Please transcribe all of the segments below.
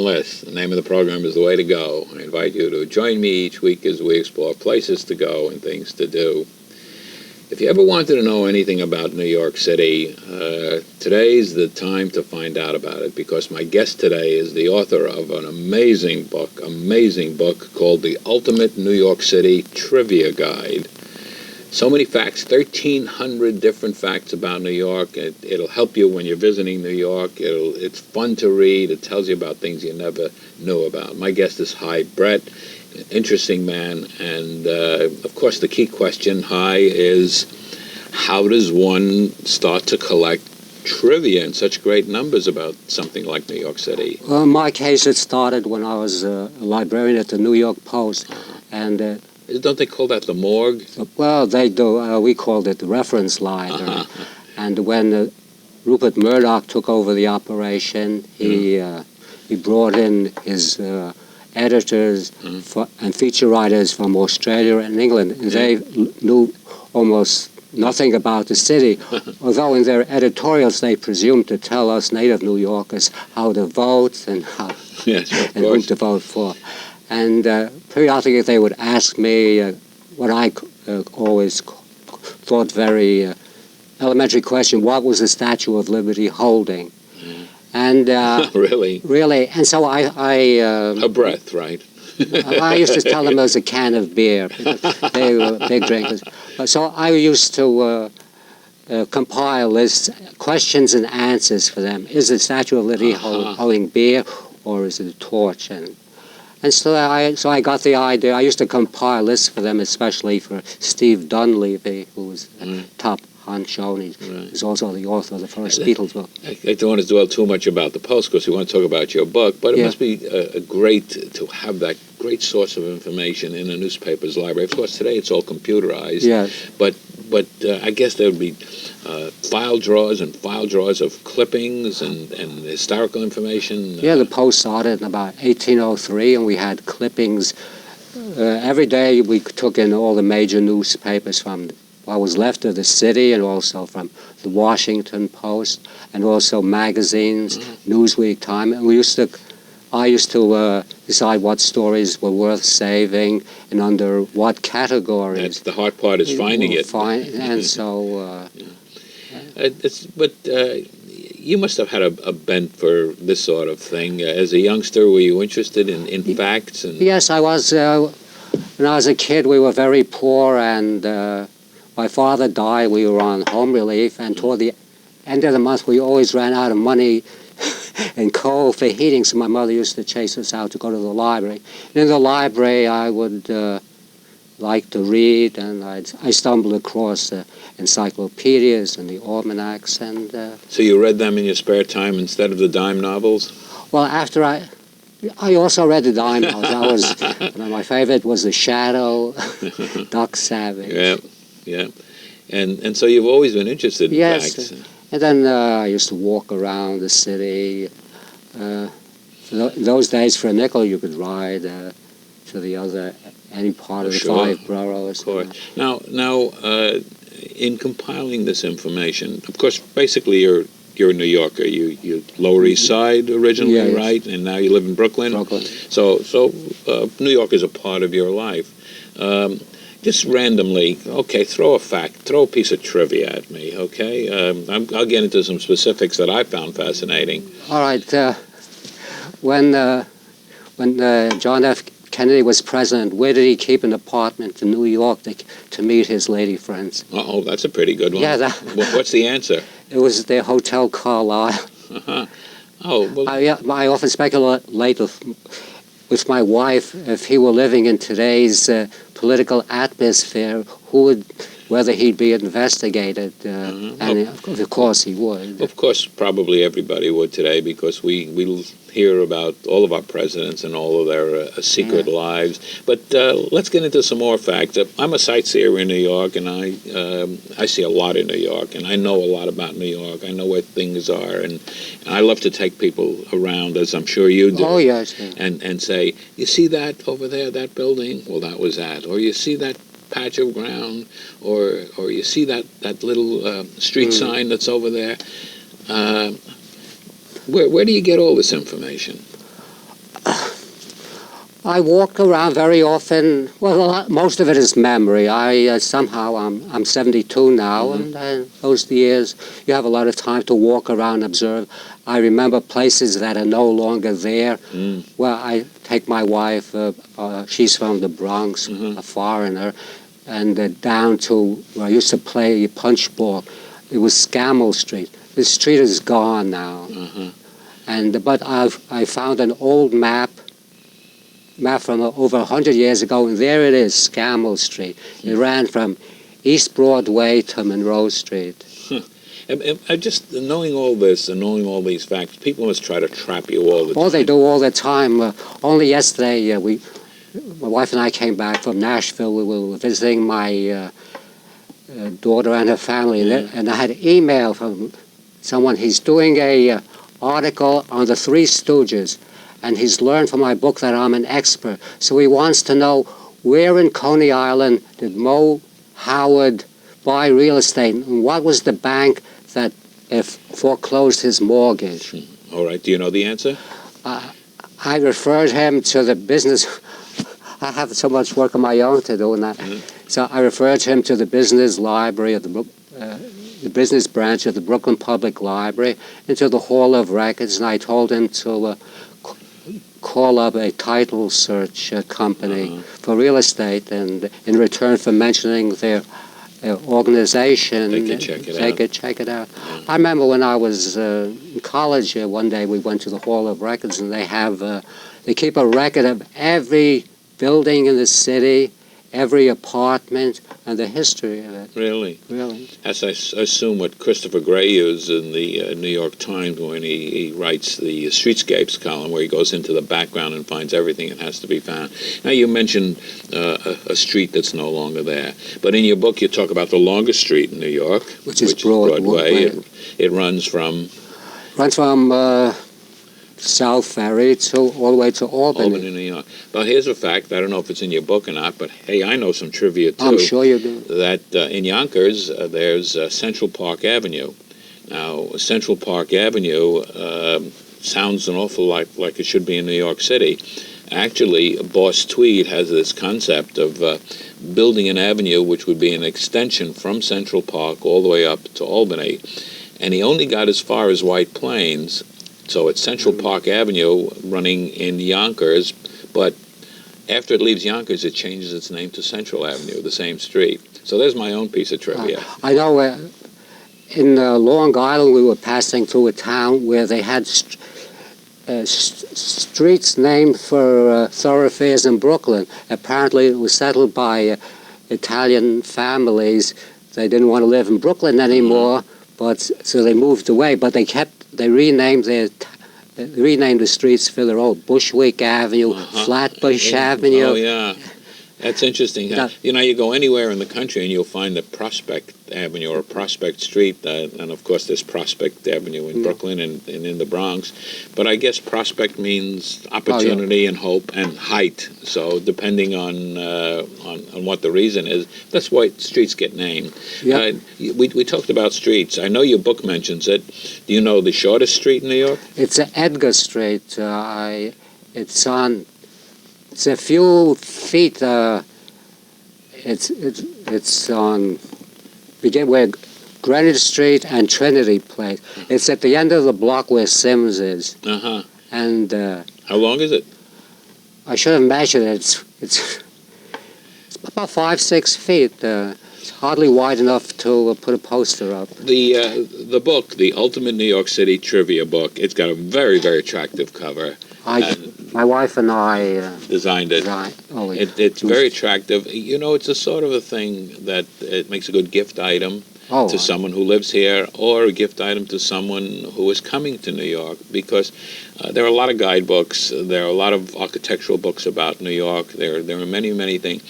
Liss. The name of the program is The Way to Go. I invite you to join me each week as we explore places to go and things to do. If you ever wanted to know anything about New York City, today's the time to find out about it, because my guest today is the author of an amazing book called The Ultimate New York City Trivia Guide. So many facts, 1,300 different facts about New York. It'll help you when you're visiting New York. It's fun to read. It tells you about things you never knew about. My guest is Hy Brett, an interesting man. And, of course, the key question, Hy, is how does one start to collect trivia in such great numbers about something like New York City? Well, in my case, it started when I was a librarian at the New York Post. And don't they call that the morgue? Well, they do. We called it the reference library. And when Rupert Murdoch took over the operation, he brought in his editors and feature writers from Australia and England. And they knew almost nothing about the city, although in their editorials they presumed to tell us native New Yorkers how to vote and and who to vote for. And periodically they would ask me what I always thought very elementary question: what was the Statue of Liberty holding? And really? Really. And so I a breath, right? I used to tell them it was a can of beer. They were big drinkers. So I used to compile lists, questions and answers for them. Is the Statue of Liberty holding beer, or is it a torch? And so I got the idea. I used to compile lists for them, especially for Steve Dunleavy, who was the top honcho, and he's also the author of the first Beatles book. I don't want to dwell too much about the Post, because we want to talk about your book, but it must be great to have that great source of information in a newspaper's library. Of course, today it's all computerized, but I guess there would be file drawers of clippings and historical information. Yeah, the Post started in about 1803, and we had clippings. Every day we took in all the major newspapers from what was left of the city, and also from the Washington Post, and also magazines, Newsweek, Time. And I used to decide what stories were worth saving and under what categories. That's the hard part, is finding it. And so... But you must have had a bent for this sort of thing. As a youngster, were you interested in facts? Yes, I was. When I was a kid, we were very poor, and my father died. We were on home relief, and toward the end of the month, we always ran out of money and coal for heating, so my mother used to chase us out to go to the library. And in the library, I would like to read, and I stumbled across the encyclopedias and the almanacs. And so you read them in your spare time instead of the dime novels? Well, after I also read the dime novels. My favorite was The Shadow, Doc Savage. Yeah. And so you've always been interested in facts. And then I used to walk around the city. In those days, for a nickel, you could ride to any part of the 5 boroughs. Of course. Now, in compiling this information, of course, basically you're a New Yorker. You Lower East Side originally, right? And now you live in Brooklyn. So New York is a part of your life. Just randomly, throw a piece of trivia at me, okay? I'll get into some specifics that I found fascinating. All right. When John F. Kennedy was president, where did he keep an apartment in New York to meet his lady friends? Oh, that's a pretty good one. Yeah. What's the answer? It was the Hotel Carlyle. Oh, well. I often speculate with my wife, if he were living in today's political atmosphere, who would whether he'd be investigated, and of course he would. Of course, probably everybody would today, because we hear about all of our presidents and all of their secret lives. But let's get into some more facts. I'm a sightseer in New York, and I see a lot in New York, and I know a lot about New York. I know where things are, and I love to take people around, as I'm sure you do. Oh, yes. And say, you see that over there, that building? Well, that was that. Or you see that patch of ground, or you see that little street sign that's over there. Where do you get all this information? I walk around very often. Well, most of it is memory. I'm 72 now, and those years you have a lot of time to walk around, observe. I remember places that are no longer there. Well, I take my wife. She's from the Bronx, a foreigner, and down to where I used to play punch ball. It was Scammell Street. The street is gone now. But I found an old map from over 100 years ago, and there it is, Scammell Street. It ran from East Broadway to Monroe Street. And just knowing all this and knowing all these facts, people must try to trap you all the time. Oh, they do all the time. Only yesterday, my wife and I came back from Nashville. We were visiting my daughter and her family, and I had an email from someone. He's doing a article on the Three Stooges, and he's learned from my book that I'm an expert. So he wants to know, where in Coney Island did Mo Howard buy real estate, and what was the bank that foreclosed his mortgage? All right. Do you know the answer? I referred him to the business. I have so much work of my own to do, and so I referred him to the business library of the business branch of the Brooklyn Public Library, and to the Hall of Records, and I told him to call up a title search company for real estate, and in return for mentioning their organization, they could check it out. Yeah. I remember when I was in college, one day we went to the Hall of Records, and they keep a record of every building in the city, every apartment, and the history of it. Really? Really. As I assume what Christopher Gray used in the New York Times when he writes the Streetscapes column, where he goes into the background and finds everything that has to be found. Now, you mentioned a street that's no longer there, but in your book you talk about the longest street in New York, which is Broadway. It runs from South Ferry all the way to Albany, New York. Well, here's a fact. I don't know if it's in your book or not, but hey, I know some trivia too. I'm sure you do. That in Yonkers, there's Central Park Avenue. Now, Central Park Avenue sounds an awful lot like it should be in New York City. Actually, Boss Tweed has this concept of building an avenue which would be an extension from Central Park all the way up to Albany. And he only got as far as White Plains. So it's Central Park Avenue running in Yonkers, but after it leaves Yonkers, it changes its name to Central Avenue, the same street. So there's my own piece of trivia. I know in Long Island we were passing through a town where they had streets named for thoroughfares in Brooklyn. Apparently it was settled by Italian families. They didn't want to live in Brooklyn anymore, so they moved away, but they renamed the streets for their own. Bushwick Avenue, Flatbush Avenue. Oh, yeah. That's interesting. You go anywhere in the country and you'll find a Prospect Avenue or a Prospect Street, and of course there's Prospect Avenue in Brooklyn and in the Bronx. But I guess prospect means opportunity and hope and height. So depending on what the reason is, that's why streets get named. Yep. We talked about streets. I know your book mentions it. Do you know the shortest street in New York? It's Edgar Street. It's a few feet. It's on where Greenwich Street and Trinity Place. It's at the end of the block where Sims is. And how long is it? I should have measured it. It's about 5-6 feet. It's hardly wide enough to put a poster up. The book, the Ultimate New York City Trivia Book, it's got a very, very attractive cover. My wife and I designed it. It's very attractive. You know, it's a sort of a thing that it makes a good gift item to someone who lives here, or a gift item to someone who is coming to New York, because there are a lot of guidebooks, there are a lot of architectural books about New York, there are many, many things.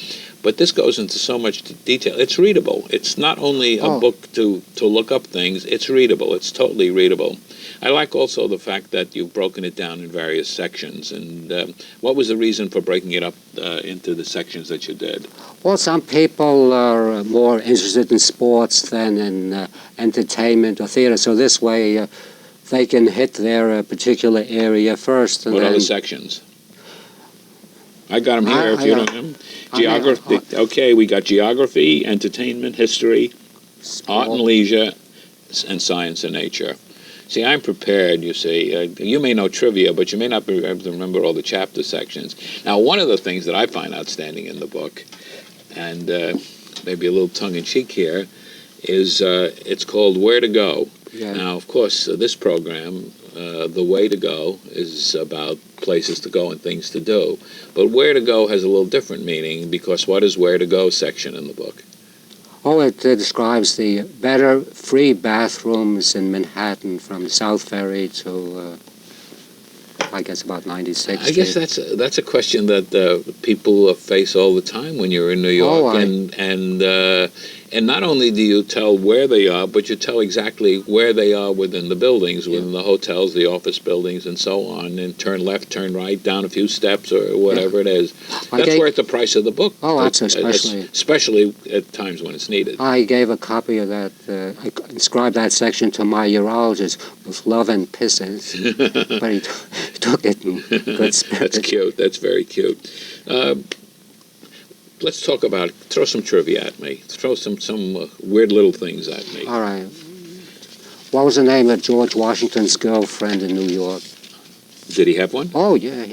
But this goes into so much detail. It's readable. It's not only a book to look up things, it's readable. It's totally readable. I like also the fact that you've broken it down in various sections. And what was the reason for breaking it up into the sections that you did? Well, some people are more interested in sports than in entertainment or theater. So this way they can hit their particular area first. And what other sections? I got them here if you don't know them. Geography. Okay, we got geography, entertainment, history, art and leisure, and science and nature. See, I'm prepared, you see. You may know trivia, but you may not be able to remember all the chapter sections. Now, one of the things that I find outstanding in the book, and maybe a little tongue-in-cheek here, is it's called Where to Go. Yeah. Now, of course, this program, The Way to Go, is about places to go and things to do. But Where to Go has a little different meaning, because what is Where to Go section in the book? Oh, it describes the better free bathrooms in Manhattan from South Ferry to, I guess, about 96th I guess that's a question that people face all the time when you're in New York. And not only do you tell where they are, but you tell exactly where they are within the buildings, within the hotels, the office buildings, and so on, and turn left, turn right, down a few steps, or whatever it is. That's worth the price of the book. Oh, absolutely. Especially at times when it's needed. I gave a copy of that, I inscribed that section to my urologist with love and pisses, but he took it in good spirit. That's cute. That's very cute. Let's talk about, throw some trivia at me. Throw some weird little things at me. All right. What was the name of George Washington's girlfriend in New York? Did he have one? Oh, yeah.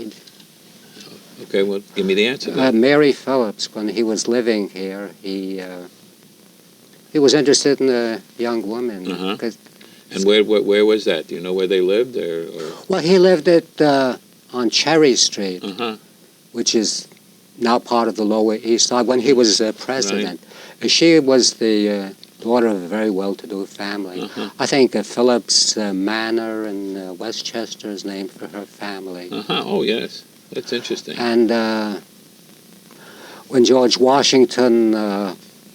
Okay, well, give me the answer. Mary Phillips, when he was living here, he was interested in a young woman. And where was that? Do you know where they lived? Or? Well, he lived on Cherry Street, which is now part of the Lower East Side, when he was president. Right. She was the daughter of a very well-to-do family. I think Phillips Manor in Westchester is named for her family. Oh, yes. That's interesting. And when George Washington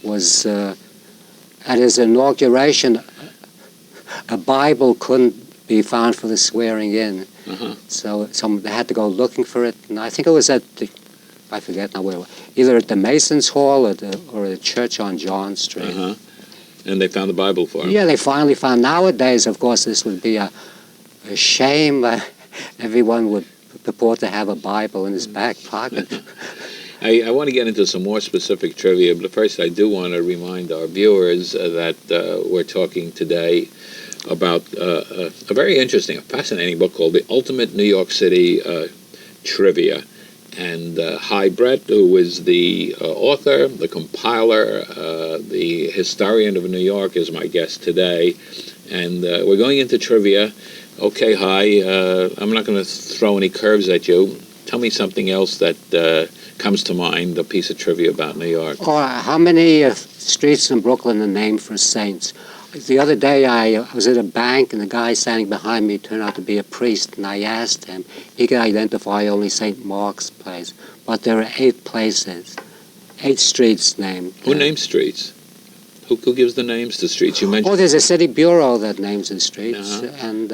was at his inauguration, a Bible couldn't be found for the swearing in. So they had to go looking for it. And I think it was at I forget now where, either at the Masons Hall or a church on John Street. And they found the Bible for him. Yeah, they finally found. Nowadays, of course, this would be a shame. Everyone would purport to have a Bible in his back pocket. I want to get into some more specific trivia, but first I do want to remind our viewers that we're talking today about a very interesting, a fascinating book called The Ultimate New York City Trivia. And Hy Brett, who is the author, the compiler, the historian of New York, is my guest today. And we're going into trivia. Okay, Hy, I'm not going to throw any curves at you. Tell me something else that comes to mind, a piece of trivia about New York. How many streets in Brooklyn are named for saints? The other day I was at a bank and the guy standing behind me turned out to be a priest, and I asked him. He could identify only St. Mark's Place, but there are 8 places, 8 streets named. Who names streets? Who gives the names to streets? You mentioned. Oh, there's a city bureau that names the streets, and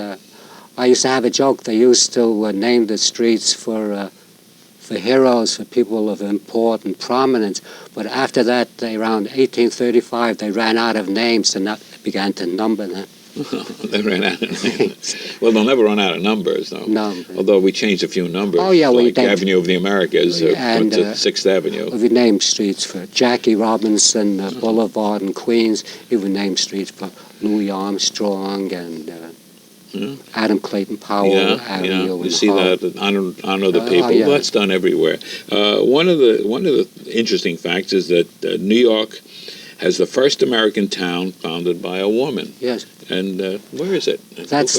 I used to have a joke. They used to name the streets for heroes, for people of important prominence. But after that, around 1835, they ran out of names and began to number them. They ran out of names. Well, they'll never run out of numbers, though. No. Although we changed a few numbers. Oh, yeah. Like Avenue of the Americas went to 6th Avenue. We named streets for Jackie Robinson Boulevard in Queens. We would name streets for Louis Armstrong and Adam Clayton Powell Avenue. You see that, honor the people. Well, that's done everywhere. One of the interesting facts is that New York has the first American town founded by a woman. Yes. And where is it? That's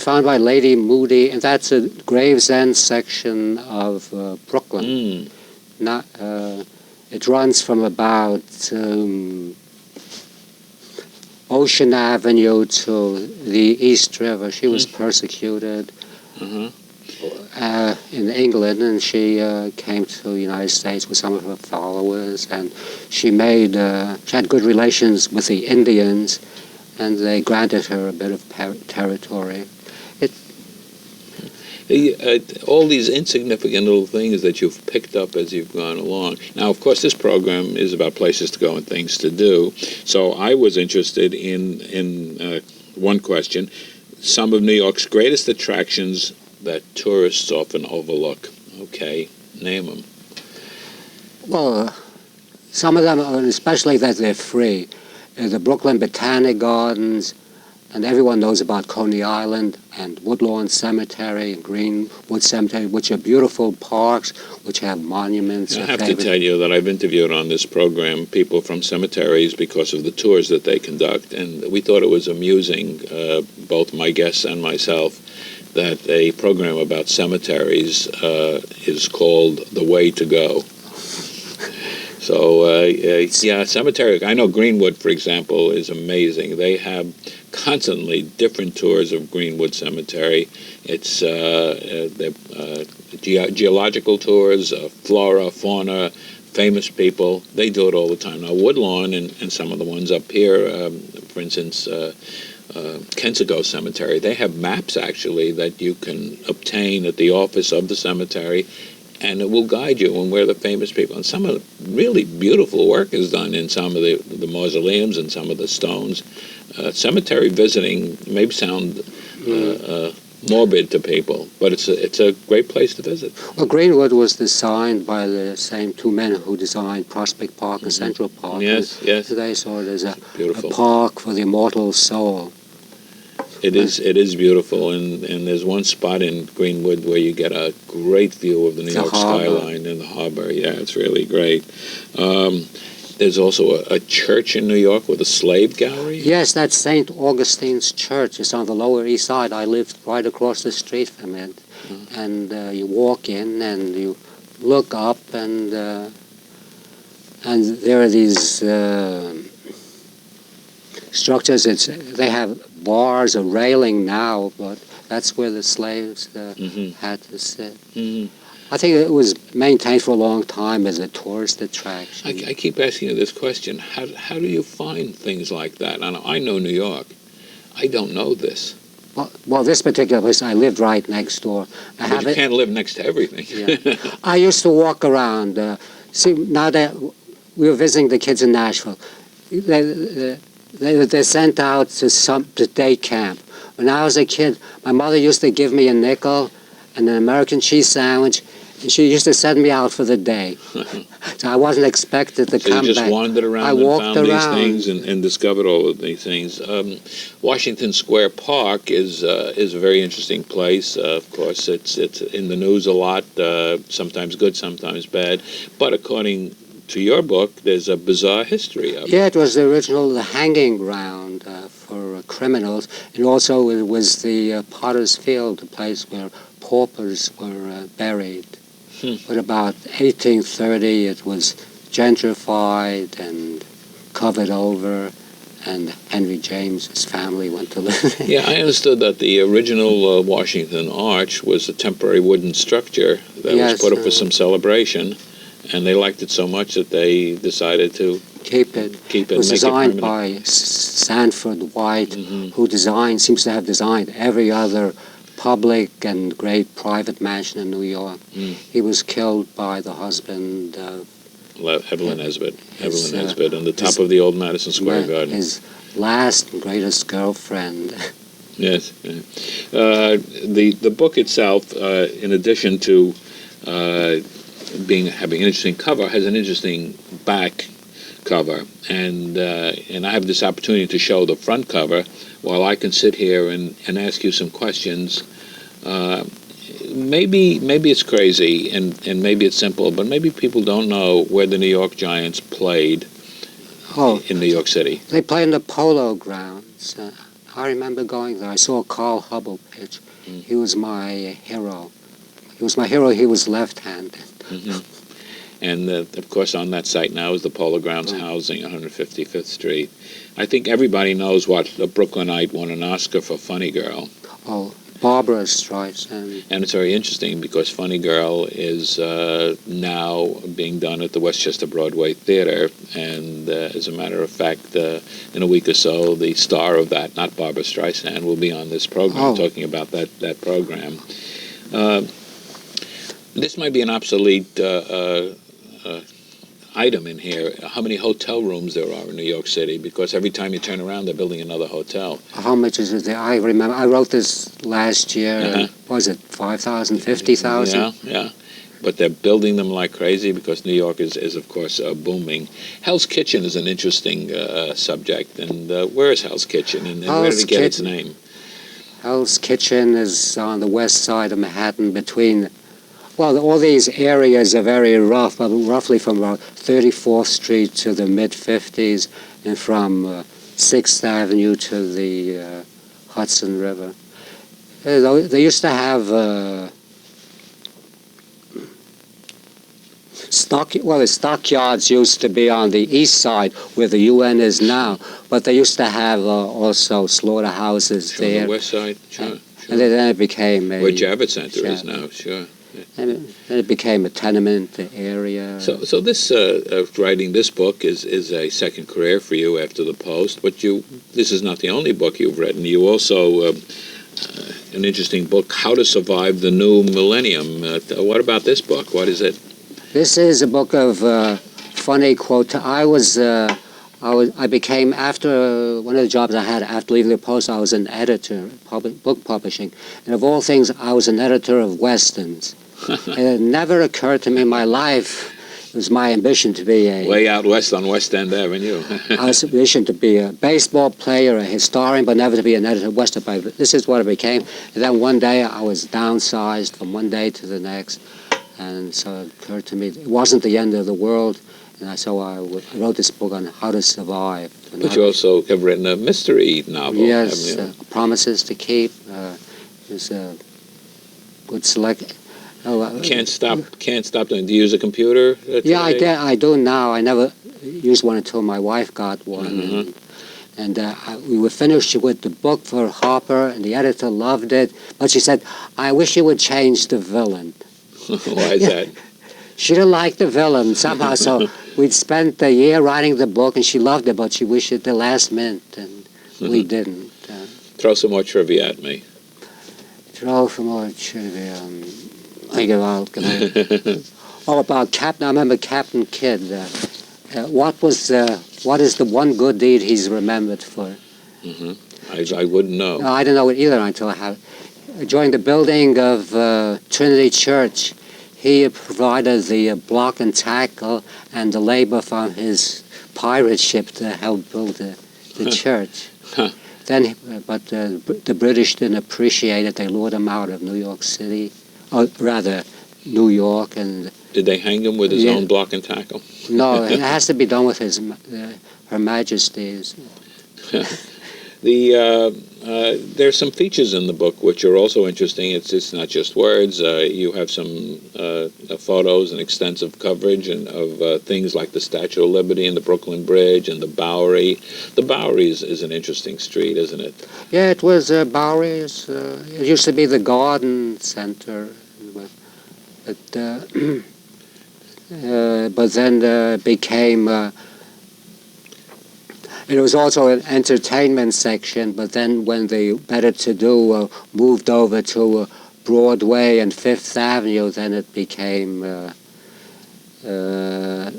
founded by Lady Moody, and that's a Gravesend section of Brooklyn. Not, it runs from about Ocean Avenue to the East River. She was persecuted in England, and she came to the United States with some of her followers, and she had good relations with the Indians, and they granted her a bit of territory. All these insignificant little things that you've picked up as you've gone along. Now, of course, this program is about places to go and things to do. So I was interested in one question: some of New York's greatest attractions that tourists often overlook. Okay, name them. Well, some of them, especially that they're free. The Brooklyn Botanic Gardens, and everyone knows about Coney Island and Woodlawn Cemetery and Greenwood Cemetery, which are beautiful parks, which have monuments. I have to tell you that I've interviewed on this program people from cemeteries because of the tours that they conduct, and we thought it was amusing, both my guests and myself, that a program about cemeteries is called The Way to Go. So, yeah, cemetery. I know Greenwood, for example, is amazing. They have constantly different tours of Greenwood Cemetery. It's geological tours, flora, fauna, famous people. They do it all the time. Now, Woodlawn and some of the ones up here, for instance, Kensico Cemetery, they have maps, actually, that you can obtain at the office of the cemetery, and it will guide you on where the famous people, and some of the really beautiful work is done in some of the mausoleums and some of the stones. Cemetery visiting may sound morbid to people, but it's a great place to visit. Well, Greenwood was designed by the same two men who designed Prospect Park and Central Park. Yes, yes. They saw it as a park for the immortal soul. It is beautiful, and there's one spot in Greenwood where you get a great view of the New York skyline and the harbor. Yeah, it's really great. There's also a church in New York with a slave gallery. Yes, that's St. Augustine's Church. It's on the Lower East Side. I lived right across the street from it. And you walk in and you look up, and there are these structures. They have bars, a railing now, but that's where the slaves had to sit. I think it was maintained for a long time as a tourist attraction. I keep asking you this question. How do you find things like that? I know New York. I don't know this. Well, this particular place, I lived right next door. But you can't live next to everything. Yeah. I used to walk around. See, now that we were visiting the kids in Nashville, they're sent out to day camp. When I was a kid, my mother used to give me a nickel and an American cheese sandwich, and she used to send me out for the day. So I wasn't expected to come back. So you just wandered around and found these things and discovered all of these things. Washington Square Park is a very interesting place. Of course, it's in the news a lot, sometimes good, sometimes bad. But according to your book, there's a bizarre history of it. Yeah, it was the hanging ground for criminals. And also it was the Potter's Field, the place where paupers were buried. But about 1830, it was gentrified and covered over, and Henry James's family went to live there. Yeah, I understood that the original Washington Arch was a temporary wooden structure that was put up for some celebration, and they liked it so much that they decided to keep it. It was designed by Sanford White, who seems to have designed every other public and great private mansion in New York. He was killed by the husband of Evelyn Nesbit. Evelyn Nesbit on the top of the old Madison Square Garden. His last and greatest girlfriend. Yes. The book itself, in addition to having an interesting cover, has an interesting back cover, and I have this opportunity to show the front cover while I can sit here and ask you some questions. Maybe it's crazy and maybe it's simple, but maybe people don't know where the New York Giants played. Oh, in New York City? they played in the Polo Grounds. I remember going there. I saw Carl Hubble pitch. He was my hero. He was my hero. He was left-handed. Hmm. And, of course, on that site now is the Polo Grounds housing, 155th Street. I think everybody knows what a Brooklynite won an Oscar for Funny Girl. Oh, Barbara Streisand. And it's very interesting because Funny Girl is now being done at the Westchester Broadway Theater. And as a matter of fact, in a week or so, the star of that, not Barbara Streisand, will be on this program talking about that program. This might be an obsolete item in here, how many hotel rooms there are in New York City, because every time you turn around, they're building another hotel. How much is it there? I remember, I wrote this last year. Was it 5,000, 50,000? Yeah. But they're building them like crazy because New York is of course, booming. Hell's Kitchen is an interesting subject. And where is Hell's Kitchen, and where did it get its name? Hell's Kitchen is on the west side of Manhattan between... Well, all these areas are very rough, but roughly from about 34th Street to the mid-50s and from 6th Avenue to the Hudson River. They used to have the stockyards used to be on the east side where the UN is now, but they used to have also slaughterhouses there. On the west side, sure. And then it became where Javits Center is now, sure. And it became a tenement area. So this writing this book is a second career for you after the Post. But this is not the only book you've written. You also an interesting book, How to Survive the New Millennium. What about this book? What is it? This is a book of funny quote. I became, after one of the jobs I had after leaving the Post, I was an editor, book publishing. And of all things, I was an editor of Westerns. And it never occurred to me in my life, it was my ambition to be a... Way out west on West End Avenue. I was ambition to be a baseball player, a historian, but never to be an editor of Western. But this is what I became. And then one day I was downsized from one day to the next. And so it occurred to me, it wasn't the end of the world. And so I wrote this book on how to survive. But you also have written a mystery novel. Yes, Promises to Keep. It's a good select. Can't stop doing. Do you use a computer? Yeah, I do now. I never used one until my wife got one. Mm-hmm. And we were finished with the book for Harper, and the editor loved it. But she said, I wish you would change the villain. Why is that? She didn't like the villain somehow, so we'd spent a year writing the book, and she loved it, but she wished it the last minute, and we didn't. Throw some more trivia at me. Throw some more trivia. About Captain. I remember Captain Kidd. What is the one good deed he's remembered for? Mm-hmm. I wouldn't know. No, I didn't know it either until I had. During the building of Trinity Church, he provided the block and tackle and the labor from his pirate ship to help build the church. But the British didn't appreciate it. They lured him out of New York City, or rather, New York. And did they hang him with his own block and tackle? No, it has to be done with Her Majesty's. There's some features in the book which are also interesting. It's not just words. You have some photos and extensive coverage of things like the Statue of Liberty and the Brooklyn Bridge and the Bowery. The Bowery is an interesting street, isn't it? Yeah, it was Bowery. It used to be the Garden Center, but then it became. It was also an entertainment section, but then when the better-to-do moved over to Broadway and Fifth Avenue, then it became the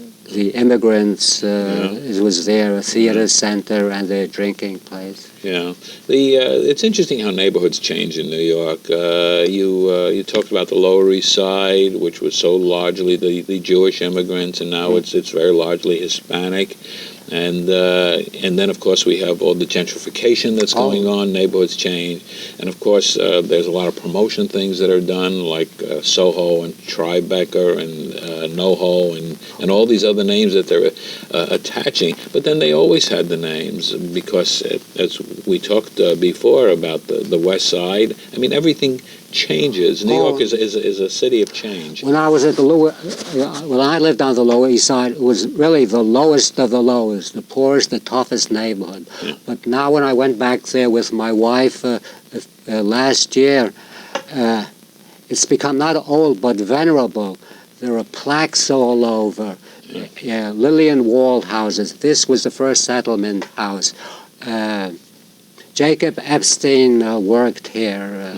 immigrants. It was there, a theater center and a drinking place. Yeah, it's interesting how neighborhoods change in New York. You talked about the Lower East Side, which was so largely the Jewish immigrants, and now it's very largely Hispanic. And then, of course, we have all the gentrification that's going on, neighborhoods change. And, of course, there's a lot of promotion things that are done, like Soho and Tribeca and NoHo and all these other names that they're attaching. But then they always had the names because, as we talked before about the West Side, I mean, everything changes. New York is a city of change. When I was at when I lived on the Lower East Side, it was really the lowest of the lowest, the poorest, the toughest neighborhood. Yeah. But now when I went back there with my wife last year, it's become not old but venerable. There are plaques all over. Lillian Wall houses. This was the first settlement house. Jacob Epstein worked here.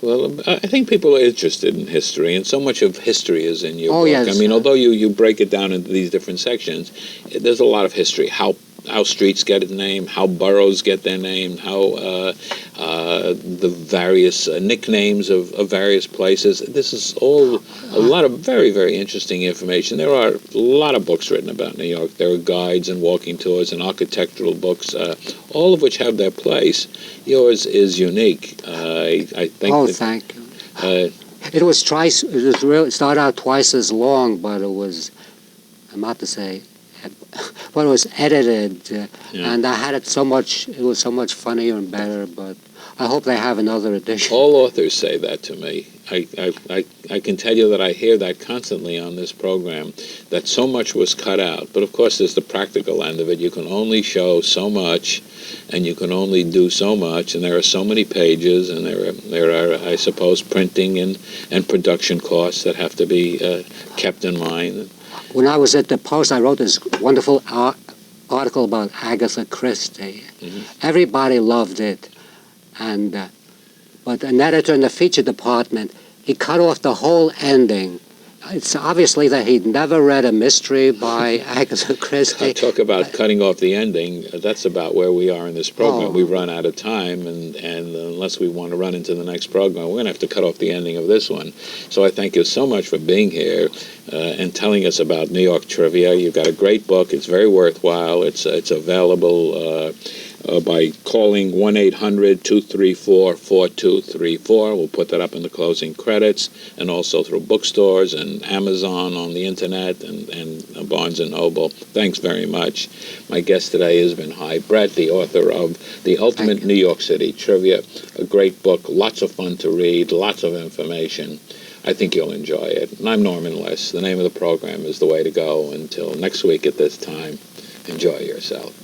Well, I think people are interested in history, and so much of history is in your book. Yes. I mean, although you break it down into these different sections, there's a lot of history. How streets get its name, how boroughs get their name, how the various nicknames of various places. This is all a lot of very, very interesting information. There are a lot of books written about New York. There are guides and walking tours and architectural books, all of which have their place. Yours is unique. I think. Thank you. It was twice. It started out twice as long, but it was. I'm not to say. But it was edited, and I had it so much. It was so much funnier and better. But I hope they have another edition. All authors say that to me. I can tell you that I hear that constantly on this program, that so much was cut out. But of course, there's the practical end of it. You can only show so much, and you can only do so much, and there are so many pages, and there are I suppose, printing and production costs that have to be kept in mind. When I was at the Post, I wrote this wonderful article about Agatha Christie. Mm-hmm. Everybody loved it, but an editor in the feature department, he cut off the whole ending. It's obviously that he'd never read a mystery by Agatha Christie. Talk about cutting off the ending. That's about where we are in this program. We've run out of time, and unless we want to run into the next program, we're going to have to cut off the ending of this one. So I thank you so much for being here and telling us about New York trivia. You've got a great book. It's very worthwhile. It's available by calling 1-800-234-4234. We'll put that up in the closing credits, and also through bookstores and Amazon on the internet and Barnes & Noble. Thanks very much. My guest today has been Hy Brett, the author of The Ultimate New York City Trivia, a great book, lots of fun to read, lots of information. I think you'll enjoy it. And I'm Norman Liss. The name of the program is The Way to Go. Until next week at this time, enjoy yourself.